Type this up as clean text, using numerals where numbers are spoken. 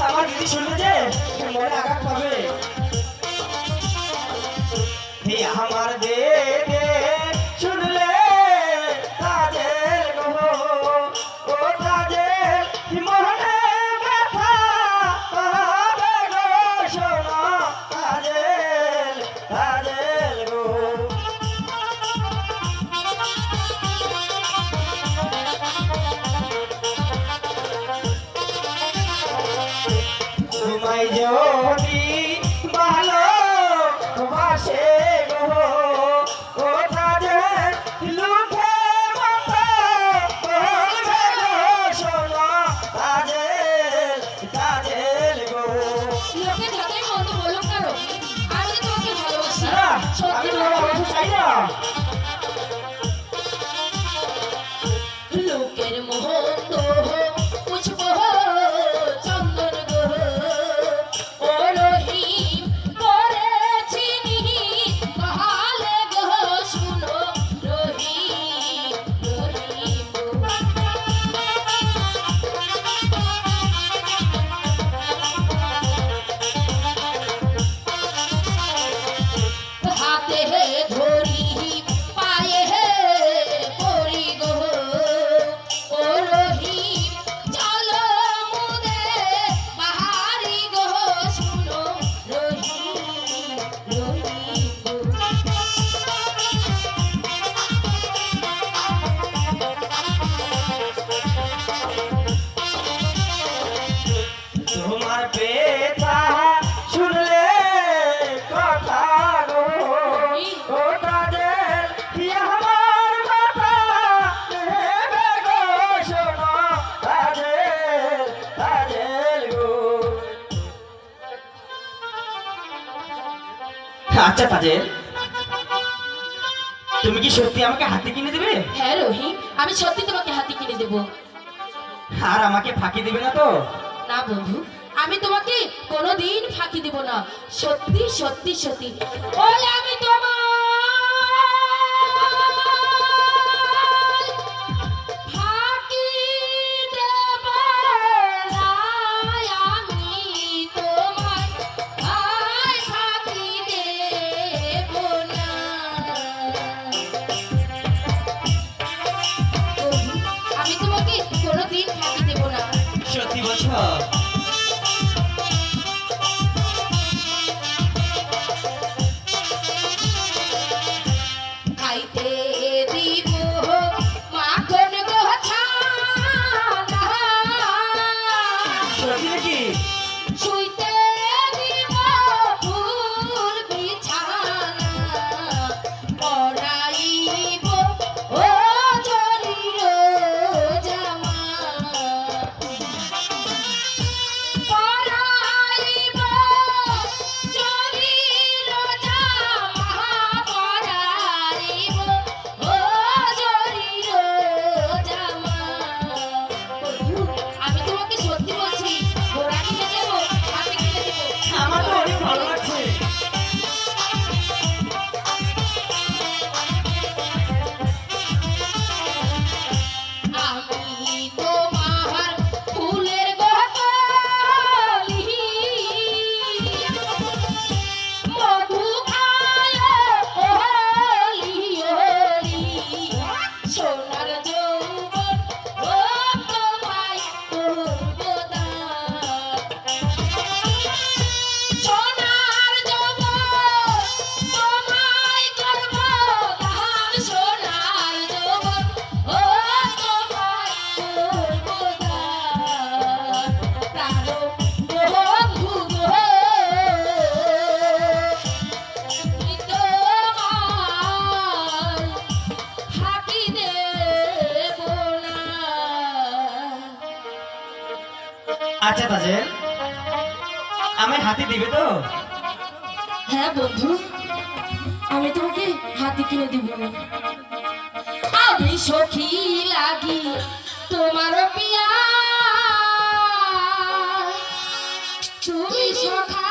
আমার দিদি শুনলে যে মনে আঘাত পাবে। হে আমার দে দে শুনলে কাজের গো, ও কাজের মনে ব্যথা পাবে গো, শোনো কাজের কাজের গো। তোমায় যদি ভালো বাসে গো, ও কাজের লুকে মতো বলবে গো, শোনো কাজের কাজের গো। লোকে যতই মন্দ বলুক না রোহিত, আমি তো তোমাকে ভালোবাসি। না, সত্যি আমি ভালোবাসা চাই না। লোকের মহত্ব বুঝবো চন্দন গো, ও রহিম করেছি নিহিত কালে গো, শুনো রহিম রহিম হাতে ধরি পায়ে পড়ি গো, ও রহিম চলো মুদে বাহারি গো, শুনো রহিম রহিম তোমার পেতা শুনলে কথা গো, ও কাজের কি আমার মাথা নেবে গো, শোনো কাজের কাজের গো। আচ্ছা কাজের, তুমি কি সত্যি আমাকে হাতে কিনে দেবে? হ্যাঁ রহিম, আমি সত্যি তোমাকে হাতি কিনে দেবো। আর আমাকে ফাঁকি দিবে না তো? না বন্ধু, আমি তোমাকে কোনোদিন ফাঁকি দেব না, সত্যি সত্যি সত্যি। ওই আমি তোমার ফাঁকি দেব না, আমি তোমার ফাঁকি দেব না। বন্ধু, আমি তোমাকে কোনোদিন ফাঁকি দেব না। সত্যি বলছো? খাইতে দিব মাখন গো ছানা, সত্যি নাকি? শুইতে দিব ফুল বিছানা, পরাইব ও জরির জামা, পরাইব জরির জামা, পরাইব ও জরির জামা। বন্ধু, আমি তোমাকে সত্যি বলছি, ঘোড়া কিনে দেবো, হাতে কিনে দেবো। আমার তো অনেক ভালো লাগছে। আমি তোমার ফুলের গহলি, মধু খায় ওলি ওলি, সোনার যৌবন ও তোমায় করব দান, সোনার যৌবন তোমায় করব দান, সোনার যৌবন ও তোমায় করব দান। প্রাণ বন্ধু গো, আমি তোমায় ফাঁকি দেব না। আচ্ছা তাজেল, আমায় হাতে দিবে তো? হ্যাঁ বন্ধু, আমি তোমাকে হাতি কিনে দিব। আমি সখী লাগি তোমার পিয়া, তুমি সখা